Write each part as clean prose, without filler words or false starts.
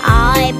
I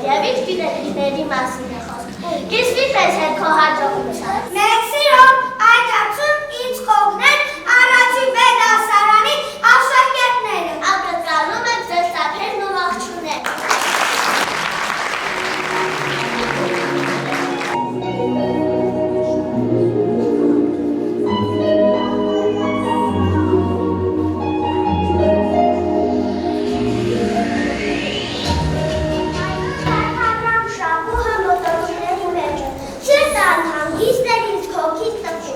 և ինչ գիտելիքների մասին է խոսքը։ Կիսվի պես հետ քո հաջողության։ Մեկ սիրով այդ հարցում ինձ կօգնեն առաջին վեր դասարանի աշակերտները։ Ակնկալում եմ ձեզ ծափերն ու ողջունել։ Շապուհը մոտորությունների մեջ է, չես ան հանգիստ էր ինձ քոքից տպ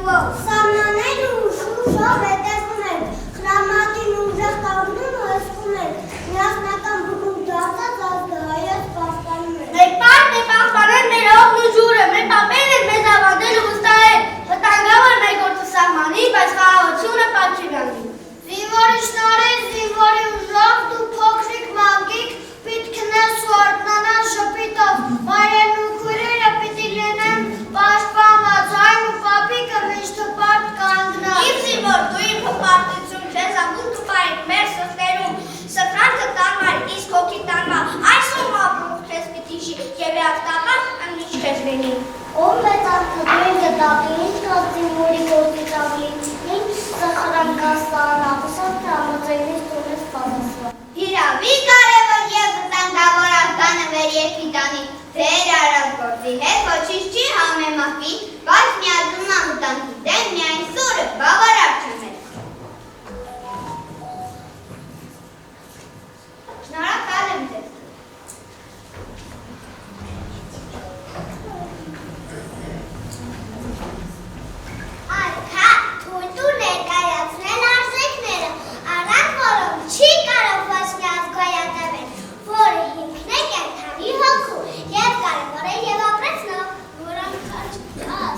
ժողով, սամնաներ ու շուշով հետևում են, խրամատին ուժեղ կաղնում ու հսկում են, միասնական բուգում դարձած ազգը հայոց պաշտպանում են։ Մեր պարտն է պահպանել մեր օգն ու ջուրը, մեր պապերն են մեզ ավանդել ու վստահել, վտանգավոր մեր գործը սահմանի, բայց խաղաղությունը պատճենանի։ Զինվորի շնորհիվ, զինվորի ուժով, դու փոքրիկ մանկիկ, պիտի քնես ու արթնանաս շփիտով, մայրերն ու քույրերը պիտի լինեն պաշտպանված, այն ու պապիկը միշտ հպարտ կանգնած։ Իմ զինվոր, դու իմ հպարտություն չես անգուն դու պարիք մեր սրտերում, սխրանքը տանմար, իսկ հոգի տանմար, այսօր ապրող քեզ պիտի շի և եավտապար ամիչ քեզ լինի։ Ով մեծ արդյունքին գտապի, ինչ կաց զինվորի գործից ավելի, ինչ սխրան կաստան, ապսատ թե ամոծայնից տունես պատասվա։ Հիրավի կարևոր և վտանգավոր աղկանը մեր երկի տանի, ձեր արած գործի հետ ոչինչ չի համեմահվի, բայց միաձում ամտանքի դեմ միայն սուրը բավարար չմեր։ Շնորհակալ եմ ձեզ։ Արքա, թույտու ներկայացնել արժեքները, առանց որոնք չի կարող ոչ մի ազգ գոյատևել, որը հիմքն է կենդանի հոգու, և կարևոր է և ապրեցնող, որոնք խաչված,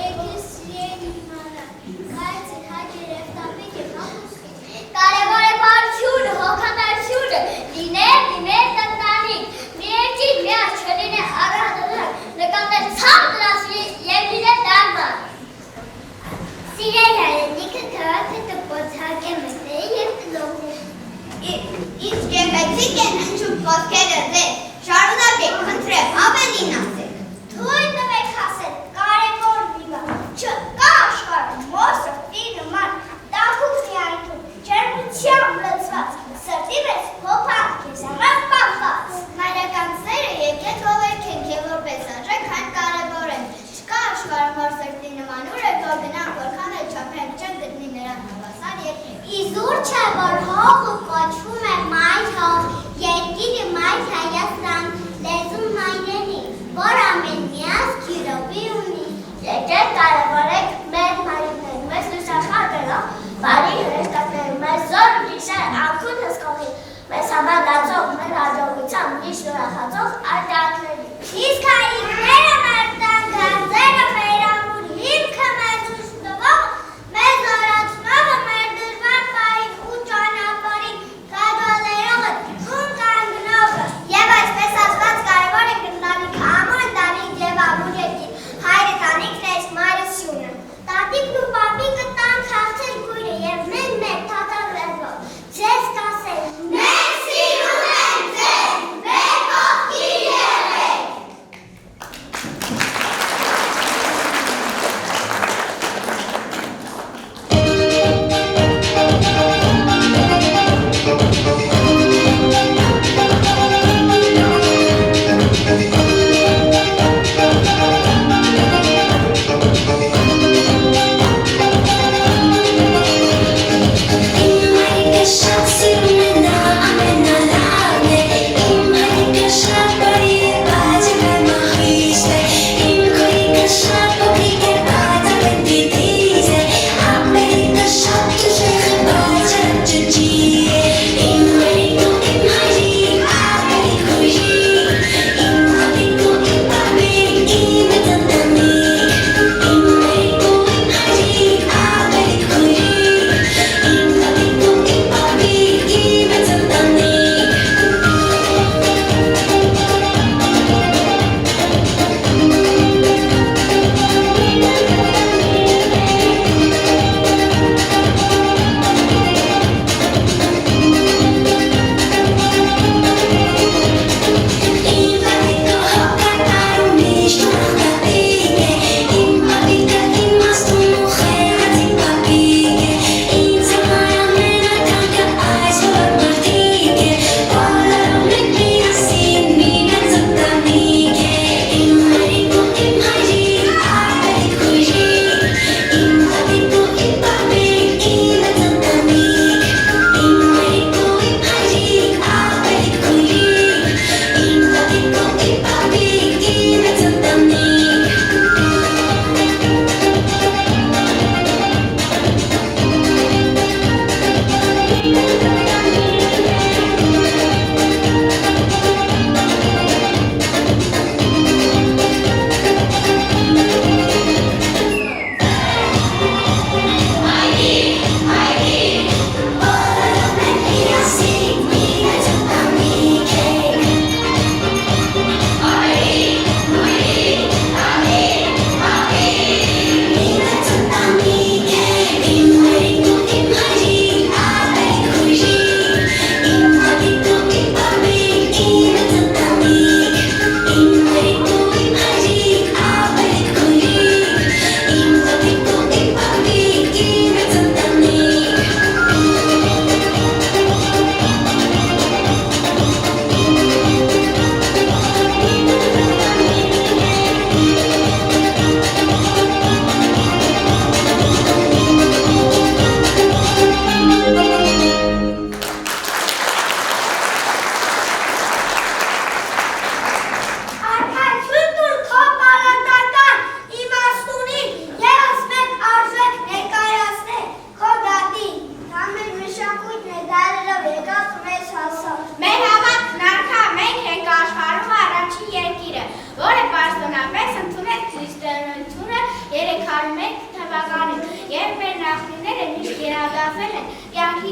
եկես սիրել իմանալ, կայցր հաճեր և տապիկ և հապուսկի։ Կարևոր է բարությունը, հոգատարությունը, լինել տնտանիք, մի երկիր միած չլինե առհատորակ, նկատել ցավ դրած և լինել դարմար։ Սիրել հայրենիքը քաղաքը տպոցակ է մտել և տնողում։ Ինչ գեղեցիկ են հնչում խոսքերը ձեզ, շարունակեք, խնդրեմ, ավելին ասեք։ Թույլ տվեք ասել, կարևոր մի բան, չկա աշխարհում մոր սրտի նման, տաքուկ միայն թույլ, ջերմությամբ լցված, սրտի մեջ փոփանք ես համար պահված։ Մայրականցները եկեք ողերքենք և որպես արժեք այն կարևորեն, չկա աշխարհում մոր սրտի նման, ուր է որ գնանք որքան էլ չափենք չեն գտնի նրան հավասար երկրի։ Իզուր չէ, որ հողը կոչվում է մայր հող, երկիրը մայր Հայաստան, լեզուն մայրենի, որ ամեն մի ազգ յուրովի ունի։ Եկեք կարևորեք մեր մայրիկներին, մեզ լուսախաբելով, բարի հրեշտակներում, մեզ զոր ու գիշեր անքուն հսկողին, մեզ համար լացող, մեր հաջողությամբ միշտ ուրախացող արտահայտների։ Իսկ հայրիկները մեր տան գանձերը, մեր ամուր հիմքը մեզ ուշ տվող, մեզ օրացնողը, մեր դժվար պահին ու ճանապարհին կագալերողը, թուն կանգնողը։ Եվ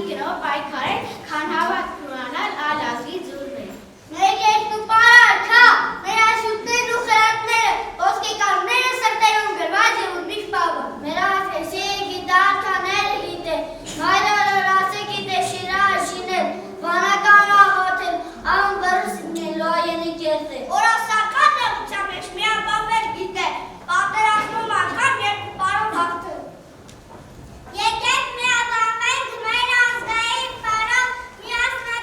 մի կնով պայքարել, քան հավատ կունանալ այլ ազգի ձուրներ։ Մեր երկու պարարքա, մեր այսուտներն ու խրատները, ոսկեկանները սրտերում գրված և ուրմիշ պավը։ Մեր այսեսի գիտարկաները գիտե, մայրարարասը գիտե շիրա աշինել, վանական աղաթել, ան բրսնել այենի կերտել։ Օրասական նեղության մեջ միաբանվել գիտե, պատերազմում անգամ երկու պարով հաղթել։ Եկեք միաբանվենք մեր ազգային պարով, միասնական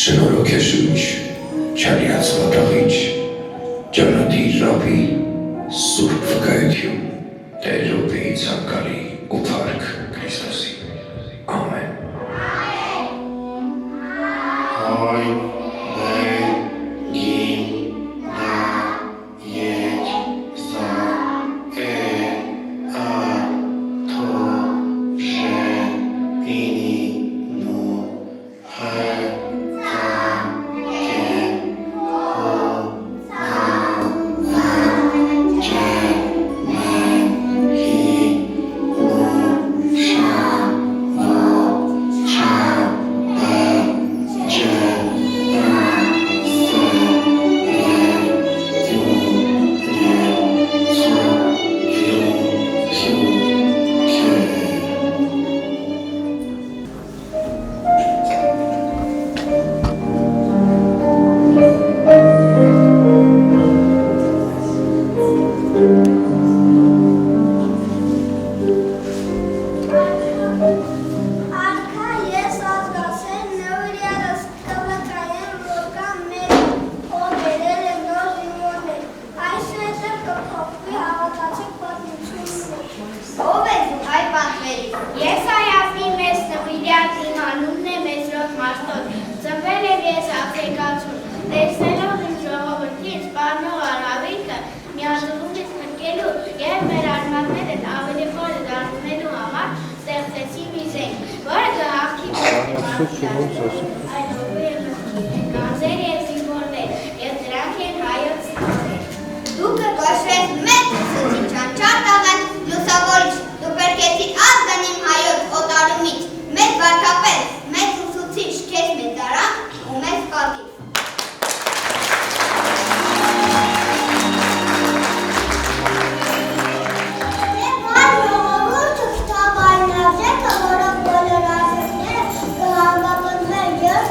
Շնորհք ես ուրիշ, չարյաց վատաղիչ, ճանաչի ռաբի, սուրբ վկայություն, Տեր Ռոբեի ցանկալի ու փառք Քրիստոսի։ Ամեն։ Yes.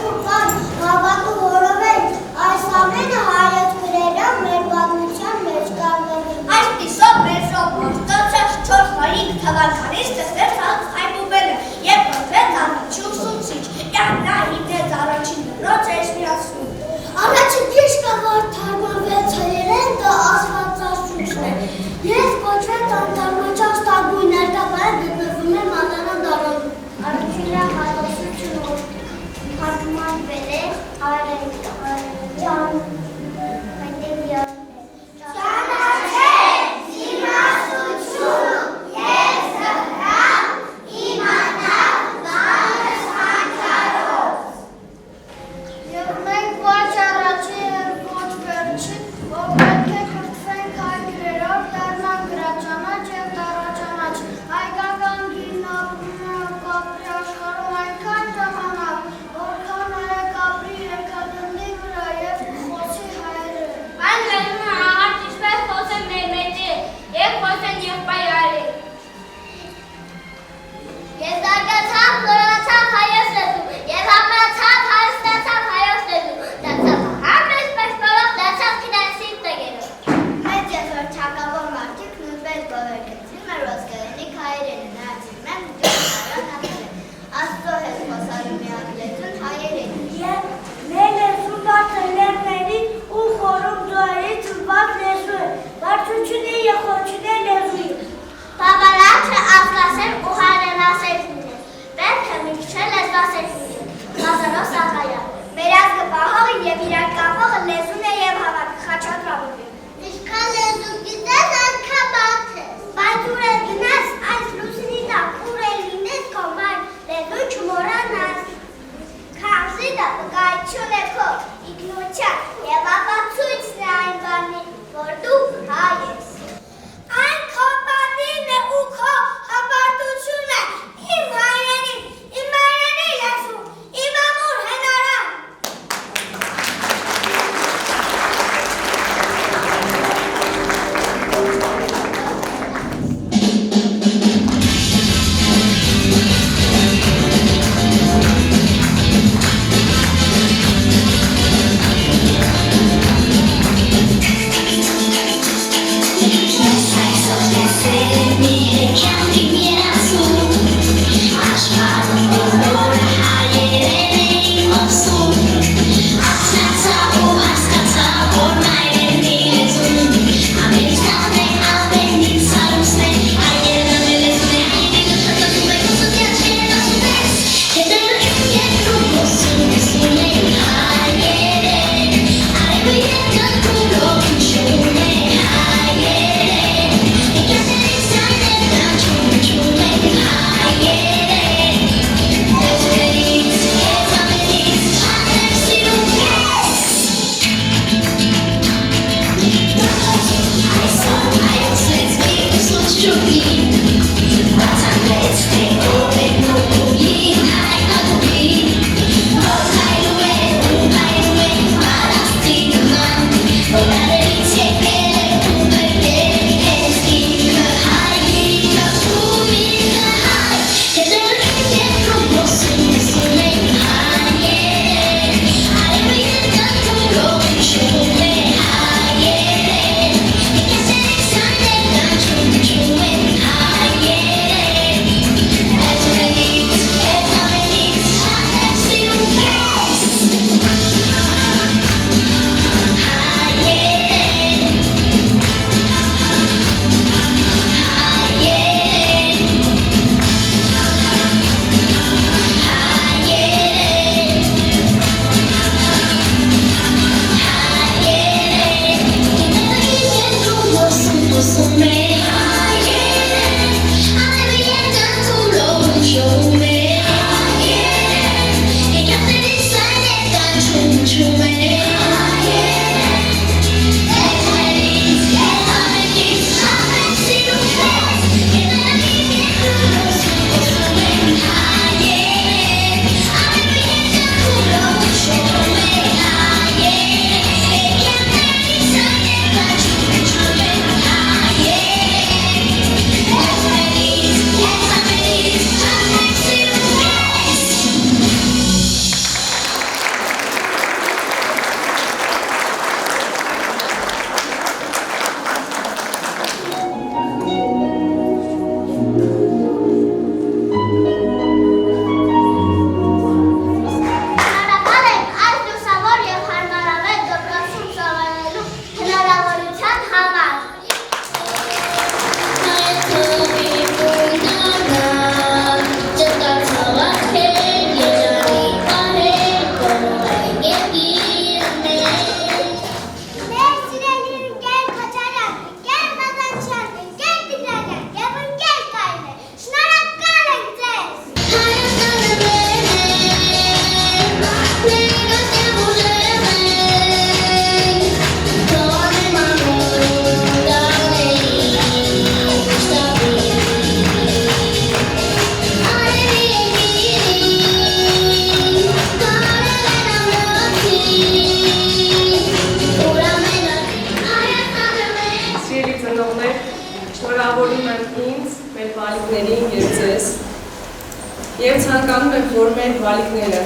Եվ ցանկանում ենք, որ մեր բալիկները,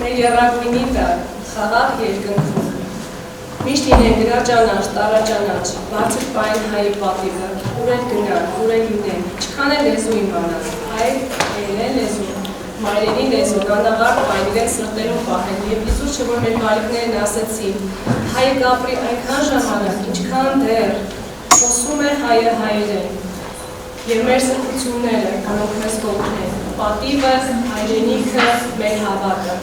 մեր եռակույնիտը խաղաղ երկնքում միշտ լինեն գրաճանաչ, տարաճանաչ, բարձր պահեն հայի պատիվը, ուր էլ գնան, ուր էլ լինեն, չքան էլ լեզու իմանան, հայ են լեզու, մայրերի լեզուն, անաղարտ պայն իրեն սրտերում պահեն, և իզուր չէ, որ մեր բալիկներն ասեցին, հայը կապրի այնքան ժամանակ, ինչքան դեռ, խոսում է հայը հայերեն, և մեր սրբությունները, որոնք մեզ կօգնեն, պատիվը, հայրենիքը, մեր հավատը,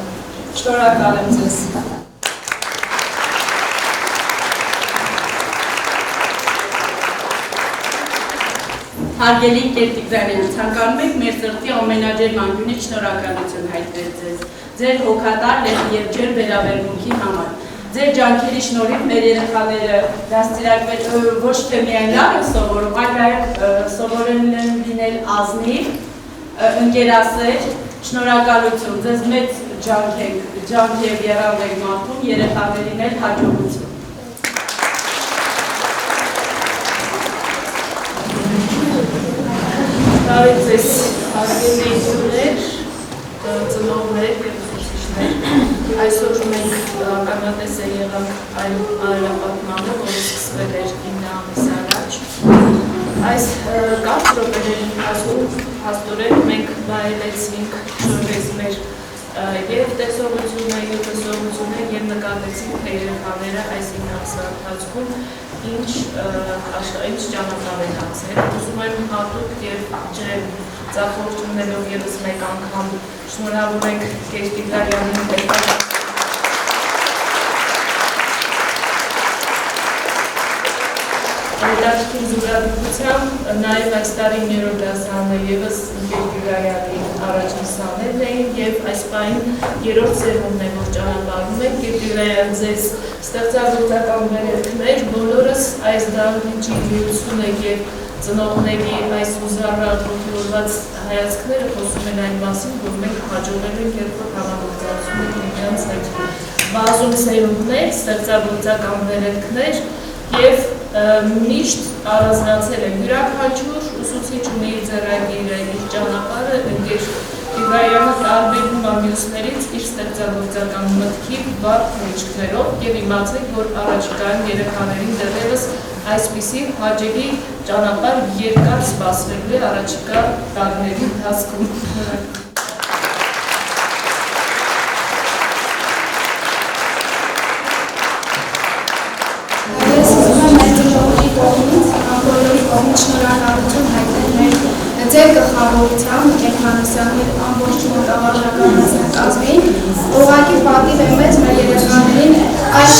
շնորհակալ եմ ձեզ։ Հարգելի կերտիկներ, ցանկանում ենք մեր սրտի ամենաջեր անկյունից շնորհակալություն հայտնել ձեզ, ձեր հոգատար և ջեր վերաբերմունքի համար։ Ձեր ջանքերի շնորհիվ մեր երեխաները դաստիարակվել ոչ թե միայն լավ են սովորում, այլ նաև սովորել են լինել ազնիվ, ընկերասեր, շնորհակալություն, ձեզ մեծ ջանք և եռանդ եք մաղթում, երեխաներին էլ հաջողություն։ Բարև ձեզ, հարգելի ընկերներ, ծնողներ և ուսուցիչներ։ Այսօր մենք ականատես եղանք այն արարապատմանը, որը սկսվել էր 9 ամիս առաջ։ Այս կարճ րոպեների ընթացքում փաստորեն մենք վայելեցինք շրջեց մեր և տեսողությունը, և լսողությունը և նկատեցինք, թե երեխաները այս 9 ամսվա ընթացքում ինչ ճանապարհ են անցել։ Ուզում եմ հատուկ և ջերմ ծափողջունելով ևս մեկ անգամ շնորհավորենք Կերտիկարյանին հետաքրքիր զուգադիպությամբ նաև այս տարի 9-րդ դասարանը ևս Կերտիկարյանի առաջին սաներն էին և այս պահին 3-րդ սերունդն է, որ ճանապարհում եք Կերտիկարյան ձեզ ստեղծագործական վերելքներ, բոլորս այս դահլիճի գերությունը և ծնողների այս ուզառատ ոգևորված հայացքները խոսում են այն մասին, որ մենք հաջողել ենք երկրորդ համագործակցությունը միմյանց հետ բազում սերունդներ, ստեղծագործական վերելքներ և միշտ առանձնացել են յուրաքանչյուր ուսուցիչ ունի իր ձեռագիրը, իր ճանապարհը, ընկեր Տիգրայանը տարբերվում է մյուսներից իր ստեղծագործական մտքի բարդ հնչքներով և իմացեք, որ առաջիկայում երեխաներին դեռևս այսպիսի հաճելի ճանապարհ երկար սպասվելու է առաջիկա տարիների ընթացքում։ Շնորհակալություն հայտնել ձեր գլխավորությամբ Էփանոսյանի ամբողջ մոտավարժական կազմին, ուղղակի պատիվ է մեծ մեր երեխաներին այս